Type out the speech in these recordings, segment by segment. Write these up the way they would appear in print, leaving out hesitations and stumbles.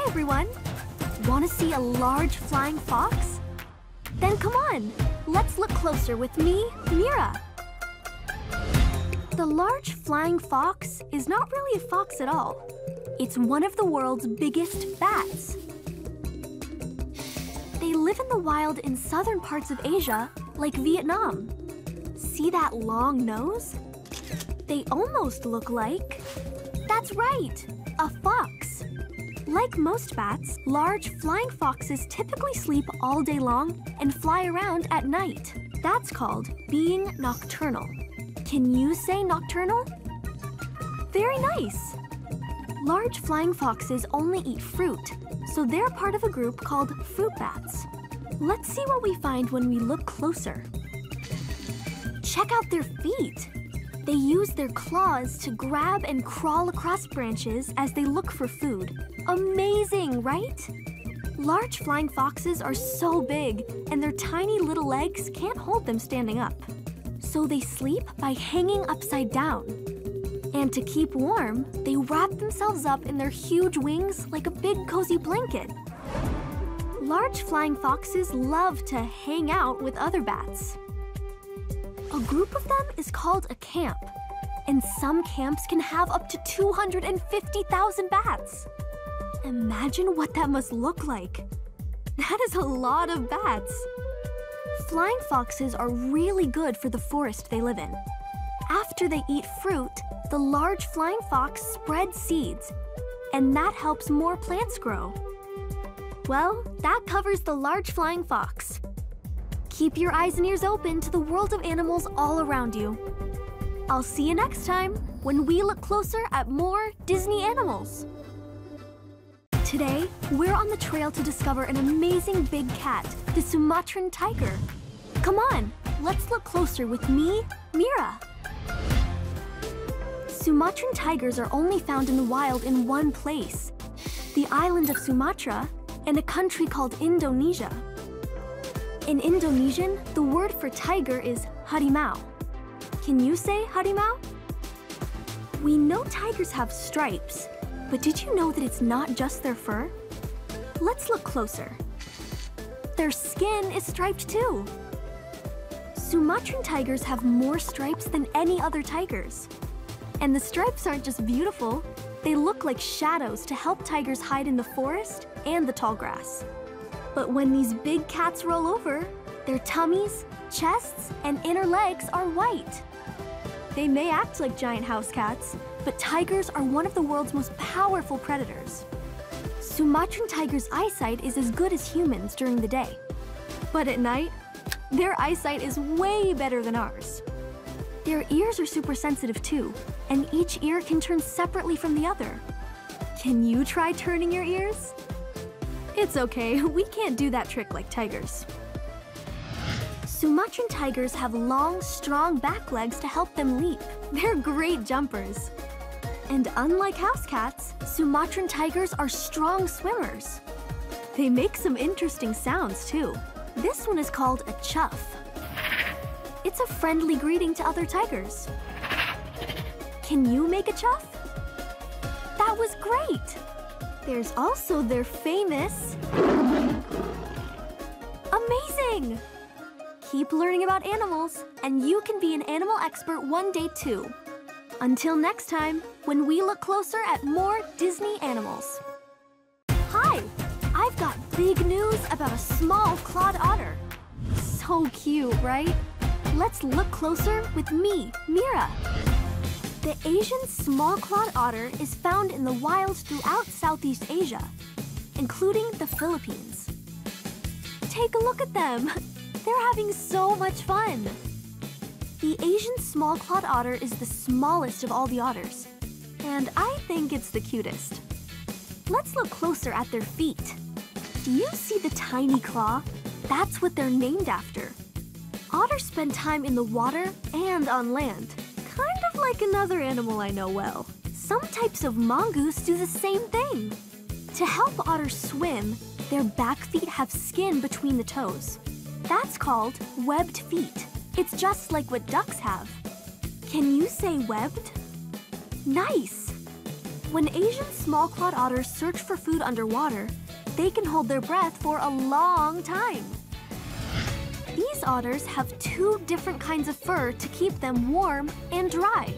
everyone! Want to see a large flying fox? Then come on, let's look closer with me, Mira. The large flying fox is not really a fox at all. It's one of the world's biggest bats. They live in the wild in southern parts of Asia, like Vietnam. See that long nose? They almost look like... That's right, a fox. Like most bats, large flying foxes typically sleep all day long and fly around at night. That's called being nocturnal. Can you say nocturnal? Very nice. Large flying foxes only eat fruit, so they're part of a group called fruit bats. Let's see what we find when we look closer. Check out their feet. They use their claws to grab and crawl across branches as they look for food. Amazing, right? Large flying foxes are so big, and their tiny little legs can't hold them standing up. So they sleep by hanging upside down. And to keep warm, they wrap themselves up in their huge wings like a big cozy blanket. Large flying foxes love to hang out with other bats. A group of them is called a camp, and some camps can have up to 250,000 bats. Imagine what that must look like. That is a lot of bats. Flying foxes are really good for the forest they live in. After they eat fruit, the large flying fox spreads seeds, and that helps more plants grow. Well, that covers the large flying fox. Keep your eyes and ears open to the world of animals all around you. I'll see you next time when we look closer at more Disney animals. Today, we're on the trail to discover an amazing big cat, the Sumatran Tiger. Come on, let's look closer with me, Mira. Sumatran tigers are only found in the wild in one place, the island of Sumatra, and a country called Indonesia. In Indonesian, the word for tiger is harimau. Can you say harimau? We know tigers have stripes, but did you know that it's not just their fur? Let's look closer. Their skin is striped too. Sumatran tigers have more stripes than any other tigers. And the stripes aren't just beautiful, they look like shadows to help tigers hide in the forest and the tall grass. But when these big cats roll over, their tummies, chests, and inner legs are white. They may act like giant house cats, but tigers are one of the world's most powerful predators. Sumatran tigers' eyesight is as good as humans during the day. But at night, their eyesight is way better than ours. Their ears are super sensitive too, and each ear can turn separately from the other. Can you try turning your ears? It's okay, we can't do that trick like tigers. Sumatran tigers have long, strong back legs to help them leap. They're great jumpers. And unlike house cats, Sumatran tigers are strong swimmers. They make some interesting sounds too. This one is called a chuff. It's a friendly greeting to other tigers. Can you make a chuff? That was great! There's also their famous... Amazing! Keep learning about animals, and you can be an animal expert one day too. Until next time, when we look closer at more Disney animals. Hi! I've got big news about a small-clawed otter. So cute, right? Let's look closer with me, Mira. The Asian small-clawed otter is found in the wild throughout Southeast Asia, including the Philippines. Take a look at them. They're having so much fun. The Asian small-clawed otter is the smallest of all the otters, and I think it's the cutest. Let's look closer at their feet. Do you see the tiny claw? That's what they're named after. Otters spend time in the water and on land, kind of like another animal I know well. Some types of mongoose do the same thing. To help otters swim, their back feet have skin between the toes. That's called webbed feet. It's just like what ducks have. Can you say webbed? Nice! When Asian small-clawed otters search for food underwater, they can hold their breath for a long time. These otters have two different kinds of fur to keep them warm and dry.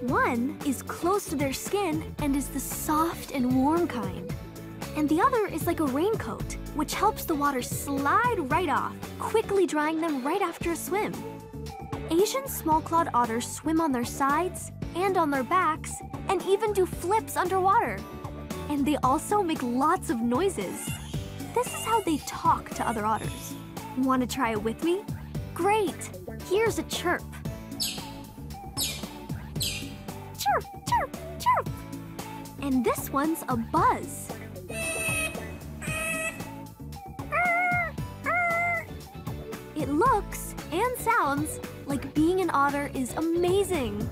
One is close to their skin and is the soft and warm kind. And the other is like a raincoat, which helps the water slide right off, quickly drying them right after a swim. Asian small-clawed otters swim on their sides and on their backs and even do flips underwater. And they also make lots of noises. This is how they talk to other otters. Want to try it with me? Great! Here's a chirp. Chirp, chirp, chirp! And this one's a buzz. It looks and sounds like being an otter is amazing.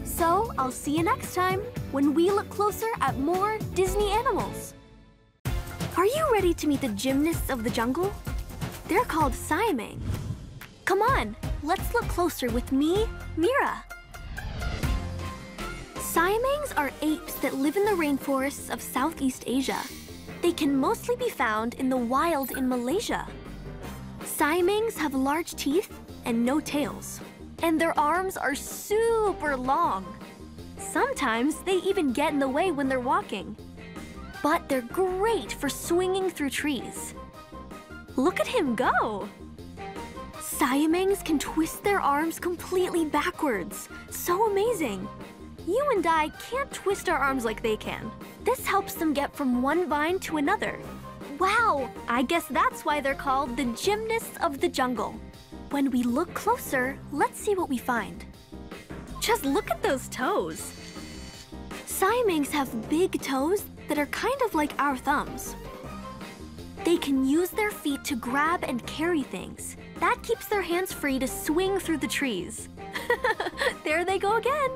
So I'll see you next time when we look closer at more Disney animals. Are you ready to meet the gymnasts of the jungle? They're called siamang. Come on, let's look closer with me, Mira. Siamangs are apes that live in the rainforests of Southeast Asia. They can mostly be found in the wild in Malaysia. Siamangs have large teeth and no tails, and their arms are super long. Sometimes they even get in the way when they're walking. But they're great for swinging through trees. Look at him go! Siamangs can twist their arms completely backwards. So amazing! You and I can't twist our arms like they can. This helps them get from one vine to another. Wow! I guess that's why they're called the gymnasts of the jungle. When we look closer, let's see what we find. Just look at those toes! Siamangs have big toes that are kind of like our thumbs. They can use their feet to grab and carry things. That keeps their hands free to swing through the trees. There they go again!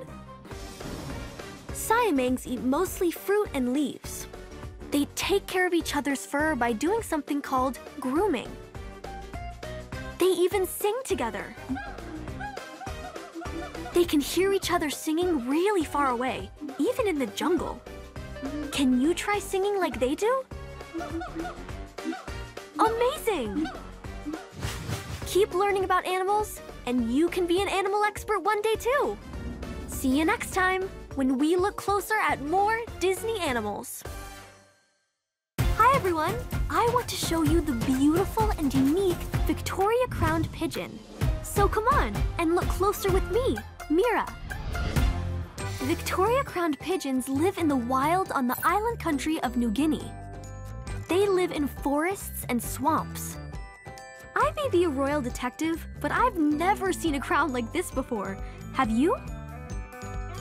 Siamangs eat mostly fruit and leaves. They take care of each other's fur by doing something called grooming. They even sing together. They can hear each other singing really far away, even in the jungle. Can you try singing like they do? Amazing! Keep learning about animals, and you can be an animal expert one day too. See you next time when we look closer at more Disney animals. Hi everyone! I want to show you the beautiful and unique Victoria crowned pigeon. So come on and look closer with me, Mira. Victoria crowned pigeons live in the wild on the island country of New Guinea. They live in forests and swamps. I may be a royal detective, but I've never seen a crown like this before. Have you?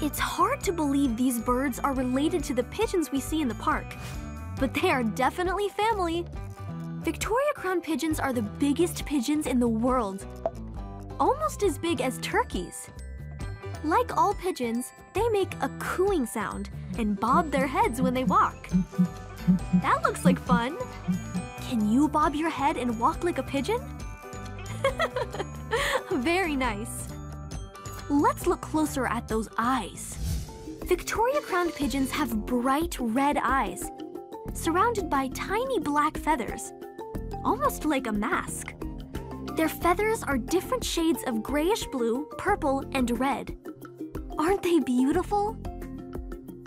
It's hard to believe these birds are related to the pigeons we see in the park, but they are definitely family. Victoria crowned pigeons are the biggest pigeons in the world, almost as big as turkeys. Like all pigeons, they make a cooing sound and bob their heads when they walk. That looks like fun. Can you bob your head and walk like a pigeon? Very nice. Let's look closer at those eyes. Victoria crowned pigeons have bright red eyes, surrounded by tiny black feathers, almost like a mask. Their feathers are different shades of grayish blue, purple, and red. Aren't they beautiful?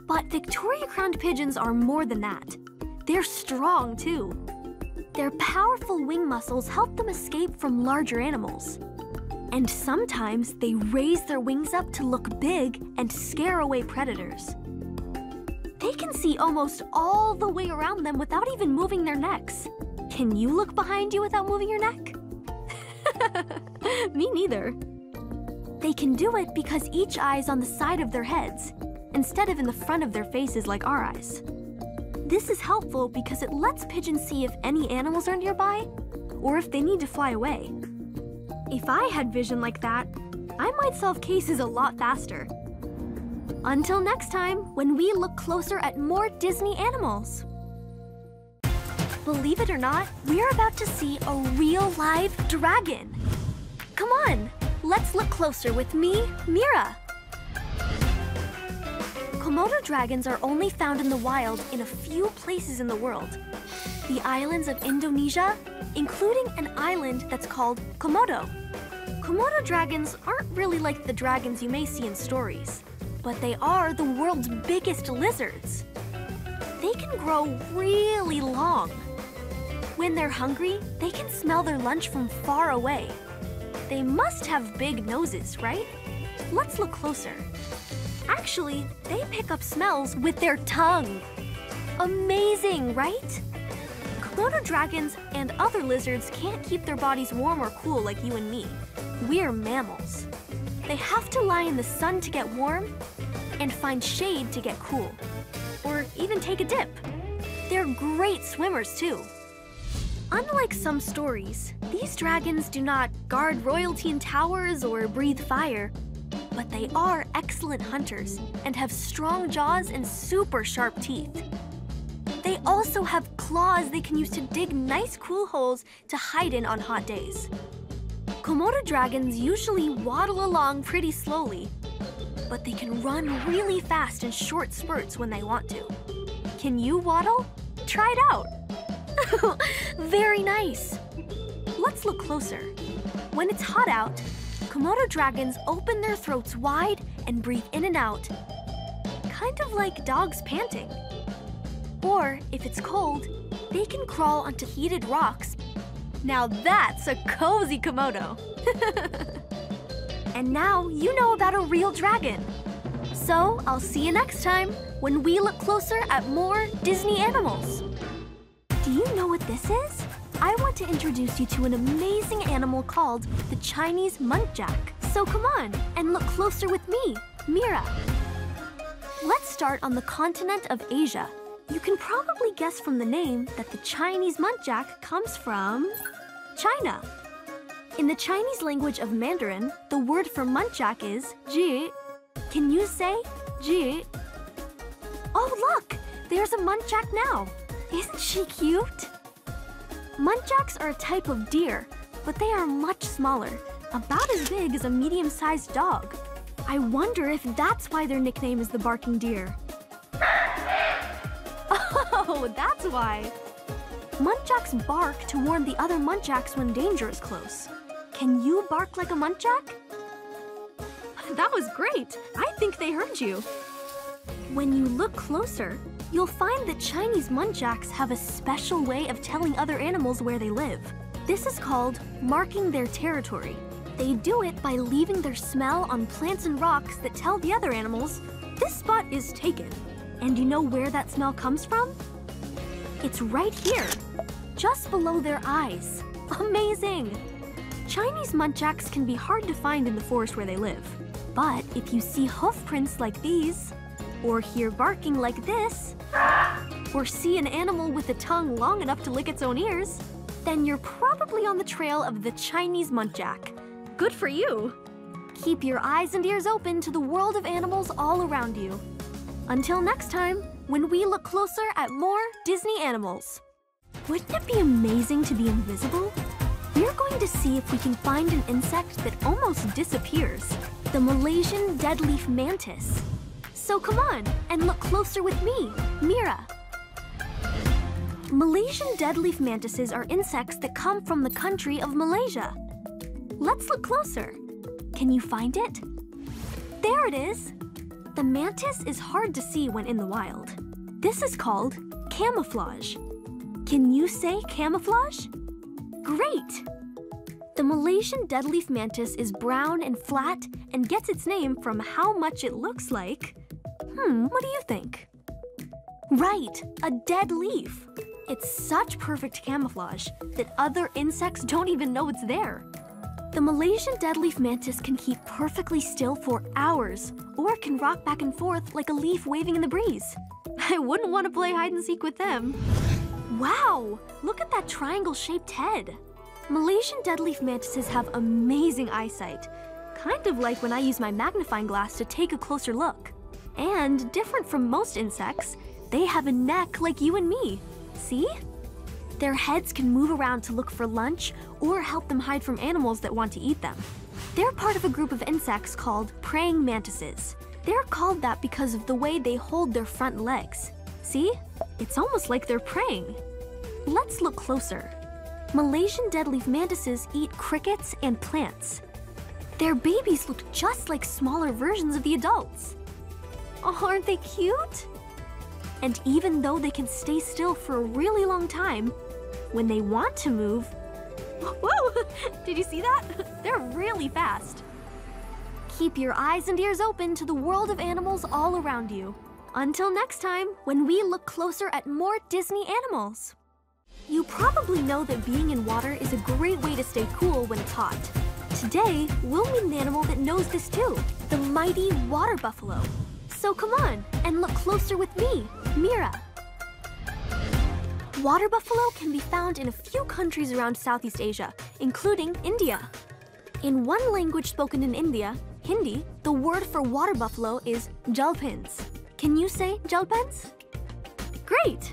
But Victoria crowned pigeons are more than that. They're strong too. Their powerful wing muscles help them escape from larger animals. And sometimes they raise their wings up to look big and scare away predators. They can see almost all the way around them without even moving their necks. Can you look behind you without moving your neck? Me neither. They can do it because each eye is on the side of their heads, instead of in the front of their faces like our eyes. This is helpful because it lets pigeons see if any animals are nearby, or if they need to fly away. If I had vision like that, I might solve cases a lot faster. Until next time, when we look closer at more Disney animals. Believe it or not, we're about to see a real live dragon. Come on, let's look closer with me, Mira. Komodo dragons are only found in the wild in a few places in the world. The islands of Indonesia, including an island that's called Komodo. Komodo dragons aren't really like the dragons you may see in stories, but they are the world's biggest lizards. They can grow really long. When they're hungry, they can smell their lunch from far away. They must have big noses, right? Let's look closer. Actually, they pick up smells with their tongue. Amazing, right? Komodo dragons and other lizards can't keep their bodies warm or cool like you and me. We're mammals. They have to lie in the sun to get warm and find shade to get cool, or even take a dip. They're great swimmers too. Unlike some stories, these dragons do not guard royalty in towers or breathe fire, but they are excellent hunters and have strong jaws and super sharp teeth. They also have claws they can use to dig nice cool holes to hide in on hot days. Komodo dragons usually waddle along pretty slowly, but they can run really fast in short spurts when they want to. Can you waddle? Try it out. Very nice. Let's look closer. When it's hot out, Komodo dragons open their throats wide and breathe in and out, kind of like dogs panting. Or, if it's cold, they can crawl onto heated rocks. Now that's a cozy Komodo. And now you know about a real dragon. So I'll see you next time when we look closer at more Disney animals. Do you know what this is? I want to introduce you to an amazing animal called the Chinese Muntjac. So come on and look closer with me, Mira. Let's start on the continent of Asia. You can probably guess from the name that the Chinese Muntjac comes from China. In the Chinese language of Mandarin, the word for Muntjac is ji. Can you say ji? Oh look, there's a Muntjac now. Isn't she cute? Muntjacs are a type of deer, but they are much smaller, about as big as a medium-sized dog. I wonder if that's why their nickname is the barking deer. Oh, that's why. Muntjacs bark to warn the other Muntjacs when danger is close. Can you bark like a Muntjac? That was great. I think they heard you. When you look closer, you'll find that Chinese Muntjacs have a special way of telling other animals where they live. This is called marking their territory. They do it by leaving their smell on plants and rocks that tell the other animals, this spot is taken. And you know where that smell comes from? It's right here, just below their eyes. Amazing! Chinese Muntjacs can be hard to find in the forest where they live. But if you see hoof prints like these, or hear barking like this, or see an animal with a tongue long enough to lick its own ears, then you're probably on the trail of the Chinese Muntjac. Good for you! Keep your eyes and ears open to the world of animals all around you. Until next time, when we look closer at more Disney animals. Wouldn't it be amazing to be invisible? We're going to see if we can find an insect that almost disappears, the Malaysian deadleaf mantis. So come on and look closer with me, Mira. Malaysian deadleaf mantises are insects that come from the country of Malaysia. Let's look closer. Can you find it? There it is. The mantis is hard to see when in the wild. This is called camouflage. Can you say camouflage? Great! The Malaysian deadleaf mantis is brown and flat and gets its name from how much it looks like... what do you think? Right, a dead leaf. It's such perfect camouflage that other insects don't even know it's there. The Malaysian deadleaf mantis can keep perfectly still for hours, or can rock back and forth like a leaf waving in the breeze. I wouldn't want to play hide and seek with them. Wow, look at that triangle-shaped head. Malaysian deadleaf mantises have amazing eyesight, kind of like when I use my magnifying glass to take a closer look. And different from most insects, they have a neck like you and me. See? Their heads can move around to look for lunch or help them hide from animals that want to eat them. They're part of a group of insects called praying mantises. They're called that because of the way they hold their front legs. See? It's almost like they're praying. Let's look closer. Malaysian deadleaf mantises eat crickets and plants. Their babies look just like smaller versions of the adults. Oh, aren't they cute? And even though they can stay still for a really long time, when they want to move... Whoa! Did you see that? They're really fast. Keep your eyes and ears open to the world of animals all around you. Until next time, when we look closer at more Disney animals. You probably know that being in water is a great way to stay cool when it's hot. Today, we'll meet an animal that knows this too, the mighty water buffalo. So come on, and look closer with me, Mira. Water buffalo can be found in a few countries around Southeast Asia, including India. In one language spoken in India, Hindi, the word for water buffalo is jalpins. Can you say jalpins? Great!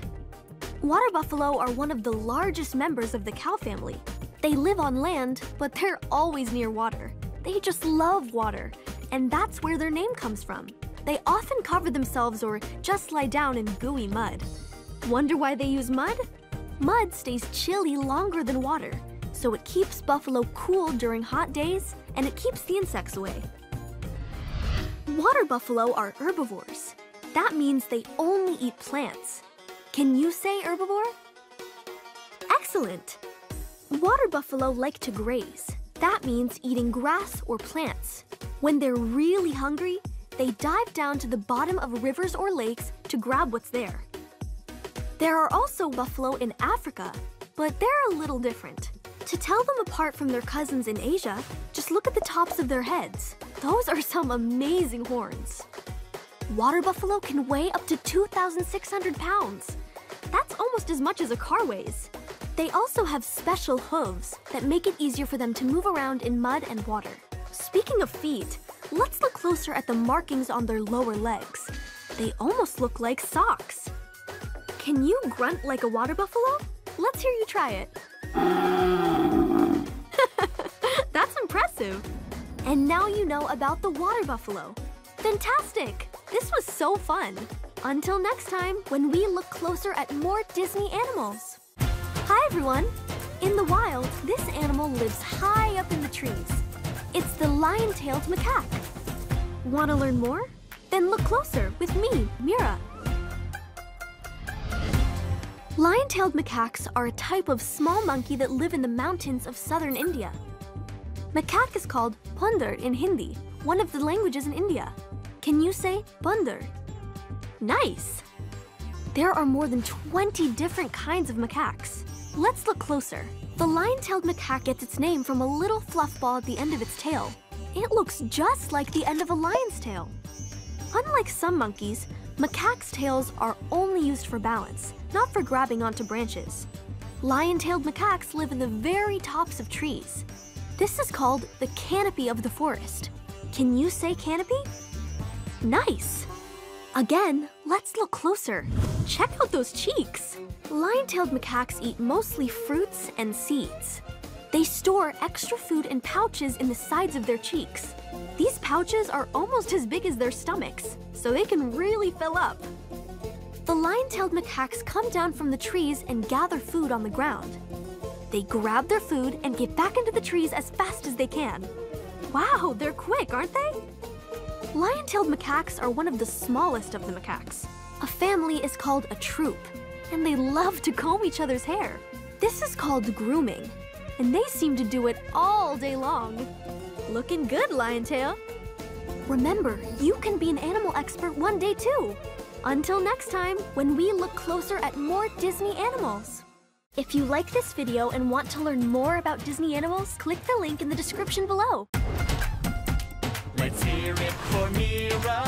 Water buffalo are one of the largest members of the cow family. They live on land, but they're always near water. They just love water, and that's where their name comes from. They often cover themselves or just lie down in gooey mud. Wonder why they use mud? Mud stays chilly longer than water, so it keeps buffalo cool during hot days, and it keeps the insects away. Water buffalo are herbivores. That means they only eat plants. Can you say herbivore? Excellent! Water buffalo like to graze. That means eating grass or plants. When they're really hungry, they dive down to the bottom of rivers or lakes to grab what's there. There are also buffalo in Africa, but they're a little different. To tell them apart from their cousins in Asia, just look at the tops of their heads. Those are some amazing horns. Water buffalo can weigh up to 2,600 pounds. That's almost as much as a car weighs. They also have special hooves that make it easier for them to move around in mud and water. Speaking of feet, let's look closer at the markings on their lower legs. They almost look like socks. Can you grunt like a water buffalo? Let's hear you try it. That's impressive. And now you know about the water buffalo. Fantastic! This was so fun. Until next time, when we look closer at more Disney animals. Hi everyone! In the wild, this animal lives high up in the trees. It's the lion-tailed macaque. Want to learn more? Then look closer with me, Mira. Lion-tailed macaques are a type of small monkey that live in the mountains of southern India. Macaque is called ponder in Hindi, one of the languages in India. Can you say ponder? Nice! There are more than 20 different kinds of macaques. Let's look closer. The lion-tailed macaque gets its name from a little fluff ball at the end of its tail. It looks just like the end of a lion's tail. Unlike some monkeys, macaques' tails are only used for balance, not for grabbing onto branches. Lion-tailed macaques live in the very tops of trees. This is called the canopy of the forest. Can you say canopy? Nice! Again, let's look closer. Check out those cheeks! Lion-tailed macaques eat mostly fruits and seeds. They store extra food in pouches in the sides of their cheeks. These pouches are almost as big as their stomachs, so they can really fill up. The lion-tailed macaques come down from the trees and gather food on the ground. They grab their food and get back into the trees as fast as they can. Wow, they're quick, aren't they? Lion-tailed macaques are one of the smallest of the macaques. A family is called a troop, and they love to comb each other's hair. This is called grooming, and they seem to do it all day long. Looking good, Lion-tail. Remember, you can be an animal expert one day too. Until next time, when we look closer at more Disney animals. If you like this video and want to learn more about Disney animals, click the link in the description below. Let's hear it for Mira.